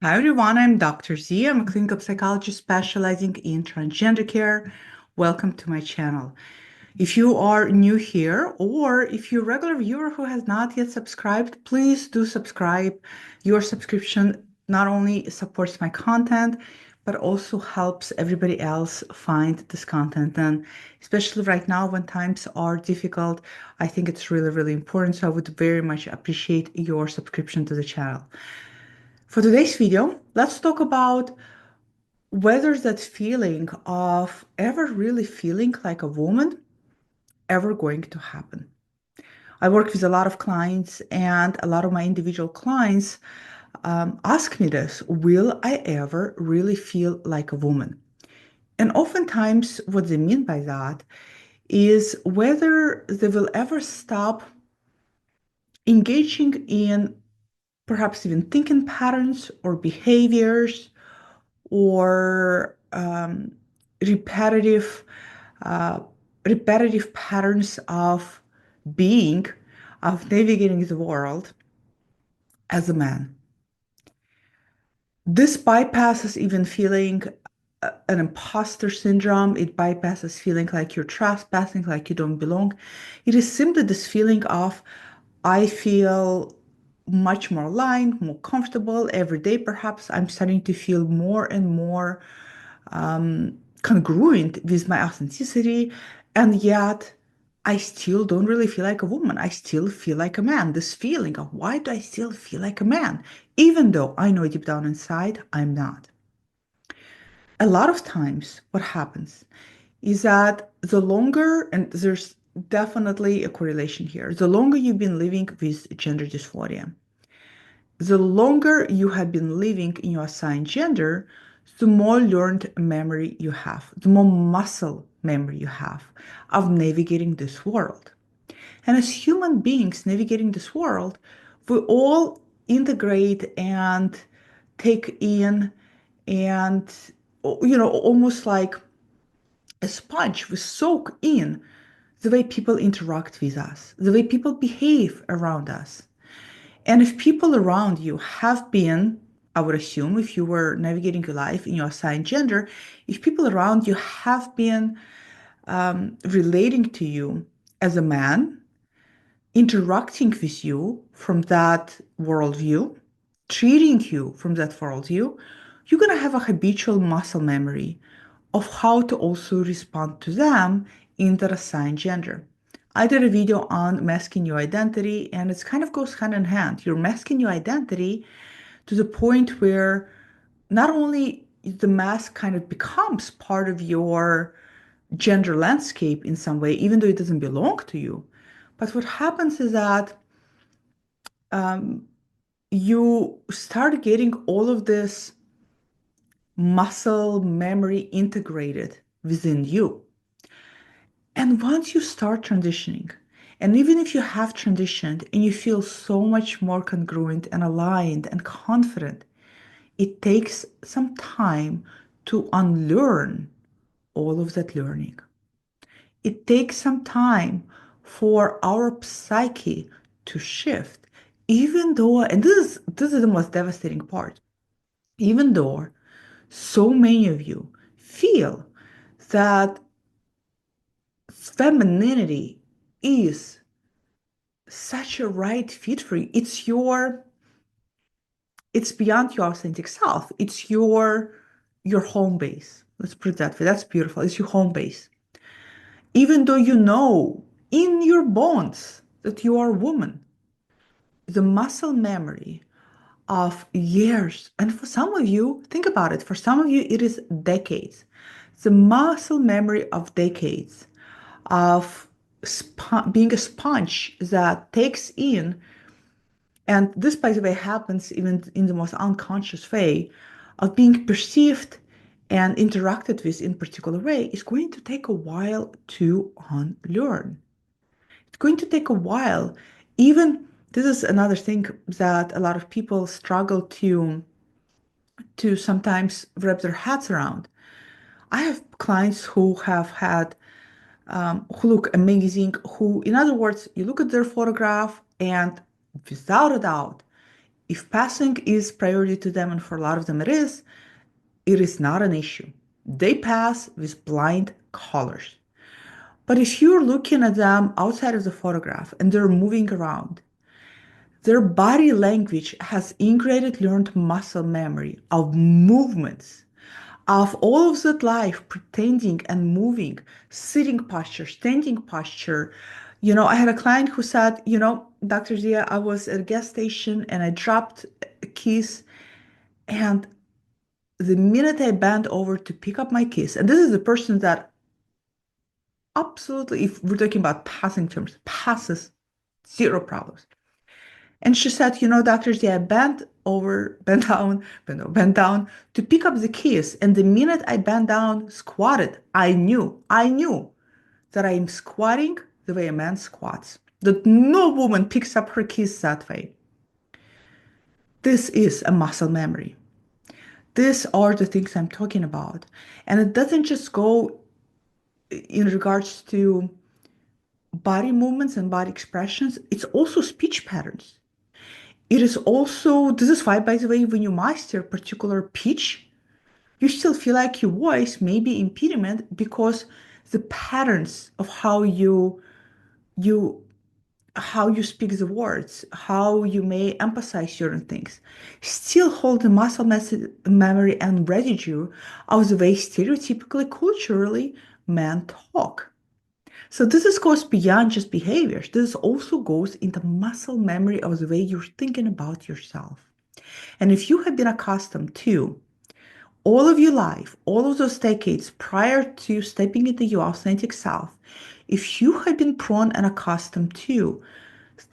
Hi everyone, I'm Dr. Z. I'm a clinical psychologist specializing in transgender care. Welcome to my channel. If you are new here or if you're a regular viewer who has not yet subscribed, please do subscribe. Your subscription not only supports my content, but also helps everybody else find this content. And especially right now when times are difficult, I think it's really, really important. So I would very much appreciate your subscription to the channel. For today's video, let's talk about whether that feeling of ever really feeling like a woman ever going to happen. I work with a lot of clients, and a lot of my individual clients ask me this: will I ever really feel like a woman? And oftentimes, what they mean by that is whether they will ever stop engaging in perhaps even thinking patterns or behaviors or repetitive uh, repetitive patterns of being, of navigating the world as a man. This bypasses even feeling an imposter syndrome. It bypasses feeling like you're trespassing, like you don't belong. It is simply this feeling of, I feel much more aligned, more comfortable every day. Perhaps I'm starting to feel more and more congruent with my authenticity, and yet I still don't really feel like a woman. I still feel like a man. This feeling of, why do I still feel like a man? Even though I know deep down inside I'm not. A lot of times, what happens is that the longer, and there's definitely a correlation here, the longer you've been living with gender dysphoria, the longer you have been living in your assigned gender, the more learned memory you have, the more muscle memory you have of navigating this world. And as human beings navigating this world, we all integrate and take in and, almost like a sponge, we soak in the way people interact with us, the way people behave around us. And if people around you have been, I would assume, if you were navigating your life in your assigned gender, if people around you have been relating to you as a man, interacting with you from that worldview, treating you from that worldview, you're going to have a habitual muscle memory of how to also respond to them in their assigned gender. I did a video on masking your identity, and it kind of goes hand in hand. You're masking your identity to the point where not only the mask kind of becomes part of your gender landscape in some way, even though it doesn't belong to you, but what happens is that you start getting all of this muscle memory integrated within you. And once you start transitioning, and even if you have transitioned and you feel so much more congruent and aligned and confident, it takes some time to unlearn all of that learning. It takes some time for our psyche to shift, even though, and this is the most devastating part, even though so many of you feel that femininity is such a right fit for you. It's beyond your authentic self. It's your home base. Let's put it that way. That's beautiful. It's your home base. Even though you know in your bones that you are a woman, the muscle memory of years, and for some of you, think about it, for some of you, it is decades. The muscle memory of decades of being a sponge that takes in, and this, by the way, happens even in the most unconscious way, of being perceived and interacted with in a particular way, is going to take a while to unlearn. It's going to take a while. Even this is another thing that a lot of people struggle to sometimes wrap their heads around. I have clients who have had who look amazing, who, in other words, you look at their photograph and without a doubt, If passing is priority to them, and for a lot of them it is not an issue. They pass with blind colors. But if you're looking at them outside of the photograph and they're moving around, their body language has ingrained learned muscle memory of movements, of all of that life pretending and moving, sitting posture, standing posture. I had a client who said, Dr. Zia, I was at a gas station and I dropped keys. And the minute I bent over to pick up my keys, and this is the person that absolutely, if we're talking about passing terms, passes zero problems. And she said, Dr. Z, I bent down to pick up the keys. And the minute I bent down, squatted, I knew that I am squatting the way a man squats, that no woman picks up her keys that way. This is a muscle memory. These are the things I'm talking about. And it doesn't just go in regards to body movements and body expressions, it's also speech patterns. It is also, this is why, by the way, when you master a particular pitch, you still feel like your voice may be impediment because the patterns of you how you speak the words, how you may emphasize certain things, still hold the muscle memory and residue of the way stereotypically, culturally men talk. So goes beyond just behaviors. This also goes into muscle memory of the way you're thinking about yourself. And if you have been accustomed to all of your life, all of those decades prior to stepping into your authentic self, if you have been prone and accustomed to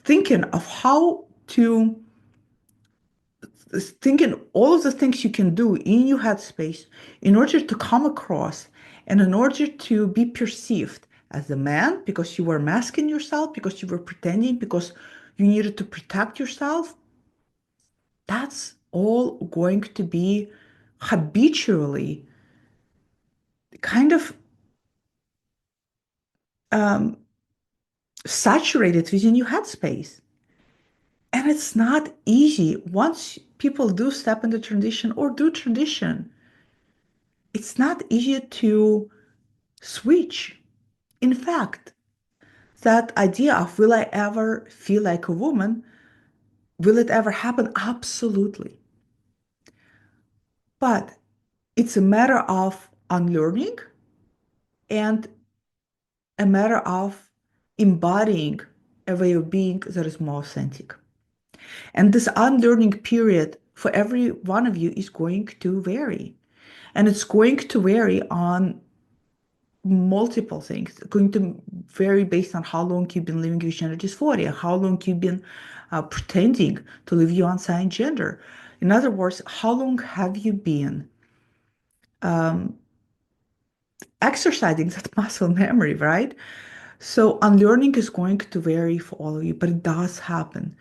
thinking of how to thinking all of the things you can do in your headspace in order to come across and in order to be perceived as a man because you were masking yourself, because you were pretending, because you needed to protect yourself, that's all going to be habitually kind of um, saturated within your headspace. And it's not easy. Once people do step into transition or do transition, it's not easy to switch. In fact, that idea of will I ever feel like a woman, will it ever happen? Absolutely. But it's a matter of unlearning and a matter of embodying a way of being that is more authentic. And this unlearning period for every one of you is going to vary. And it's going to vary on multiple things. It's going to vary based on how long you've been living with gender dysphoria, how long you've been pretending to live your unsigned gender. In other words, how long have you been um, exercising that muscle memory, right? So unlearning is going to vary for all of you, but it does happen.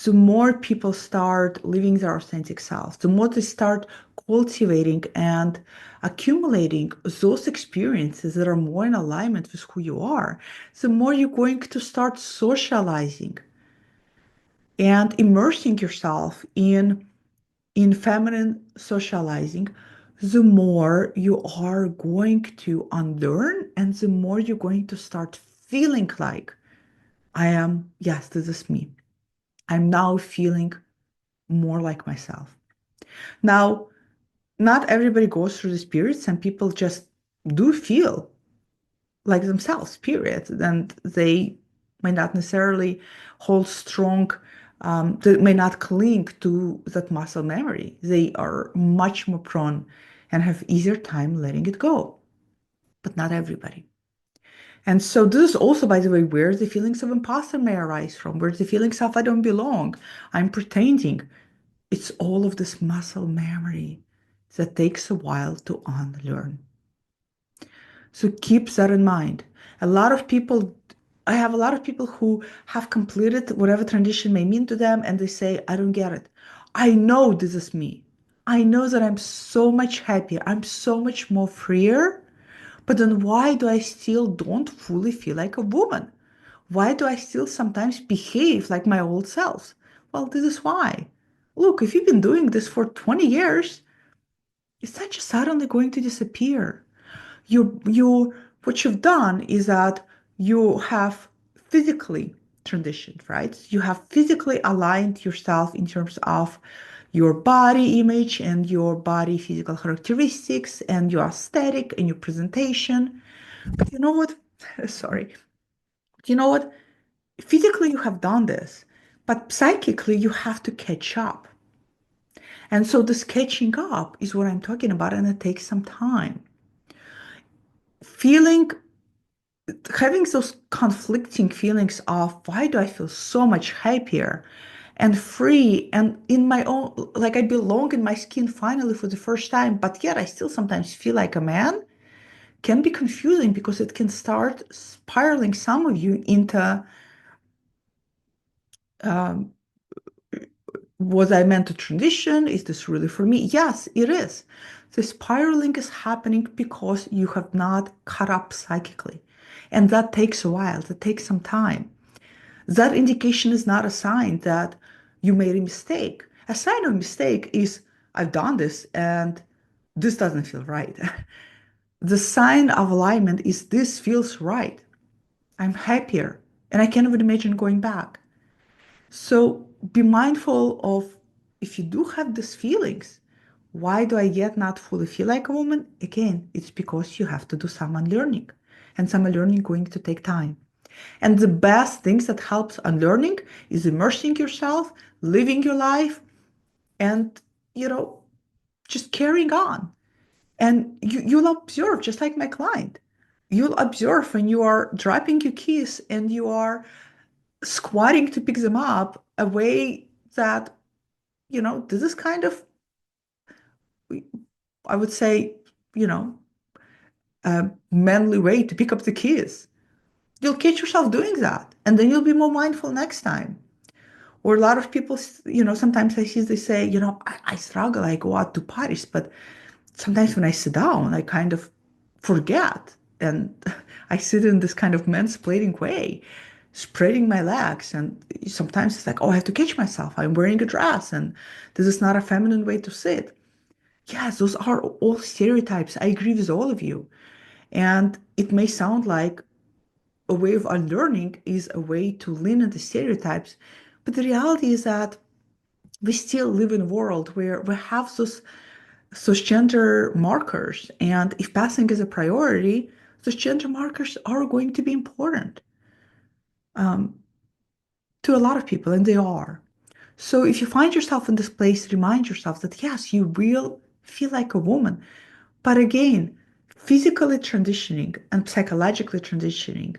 The more people start living their authentic selves, the more they start cultivating and accumulating those experiences that are more in alignment with who you are, the more you're going to start socializing and immersing yourself in feminine socializing, the more you are going to unlearn and the more you're going to start feeling like yes, this is me. I'm now feeling more like myself. Now, not everybody goes through this period. Some people just do feel like themselves, period. And they may not necessarily hold strong, they may not cling to that muscle memory. They are much more prone and have easier time letting it go, but not everybody. And so this is also, by the way, where the feelings of imposter may arise from, where the feelings of I don't belong, I'm pretending. It's all of this muscle memory that takes a while to unlearn. So keep that in mind. A lot of people, I have a lot of people who have completed whatever transition may mean to them, and they say, I don't get it. I know this is me. I know that I'm so much happier. I'm so much more freer. But then why do I still don't fully feel like a woman? Why do I still sometimes behave like my old self? Well, this is why. look, if you've been doing this for 20 years, it's not just suddenly going to disappear. What you've done is that you have physically transitioned, right? You have physically aligned yourself in terms of your body image and your body physical characteristics and your aesthetic and your presentation. But you know what? Sorry. You know what? Physically, you have done this, but psychically, you have to catch up. And so, this catching up is what I'm talking about, and it takes some time. Feeling Having those conflicting feelings of why do I feel so much happier and free and in my own, like I belong in my skin finally for the first time, but yet I still sometimes feel like a man, can be confusing because it can start spiraling some of you into um, was I meant to transition? Is this really for me? Yes, it is. The spiraling is happening because you have not caught up psychically. And that takes a while, that takes some time. That indication is not a sign that you made a mistake. A sign of mistake is I've done this and this doesn't feel right. The sign of alignment is this feels right. I'm happier and I can't even imagine going back. So be mindful of if you do have these feelings, why do I yet not fully feel like a woman? Again, it's because you have to do some unlearning. And some unlearning going to take time. And the best things that helps unlearning is immersing yourself, living your life, and you know, just carrying on. And you'll observe, just like my client, you'll observe when you are dropping your keys and you are squatting to pick them up a way that, this is kind of, I would say, you know, a manly way to pick up the keys. You'll catch yourself doing that. And then you'll be more mindful next time. Or a lot of people, sometimes I see they say, I struggle, I go out to parties, but sometimes when I sit down, I kind of forget. And I sit in this kind of mansplaining way, spreading my legs. And sometimes it's like, oh, I have to catch myself. I'm wearing a dress, and this is not a feminine way to sit. Yes, those are all stereotypes. I agree with all of you. And it may sound like a way of unlearning is a way to lean into stereotypes. But the reality is that we still live in a world where we have those gender markers. And if passing is a priority, those gender markers are going to be important um, to a lot of people, and they are. So if you find yourself in this place, remind yourself that yes, you will feel like a woman. But again, physically transitioning and psychologically transitioning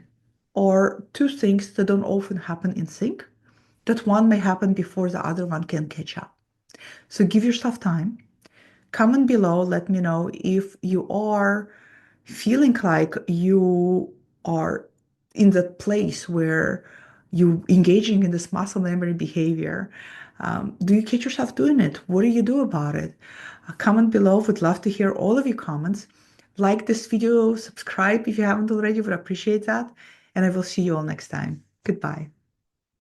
are two things that don't often happen in sync, that one may happen before the other one can catch up. So give yourself time. Comment below, let me know if you are feeling like you are in that place where you engaging in this muscle memory behavior. Do you catch yourself doing it? What do you do about it? Comment below. Would love to hear all of your comments. Like this video, subscribe if you haven't already, would appreciate that. And I will see you all next time. Goodbye.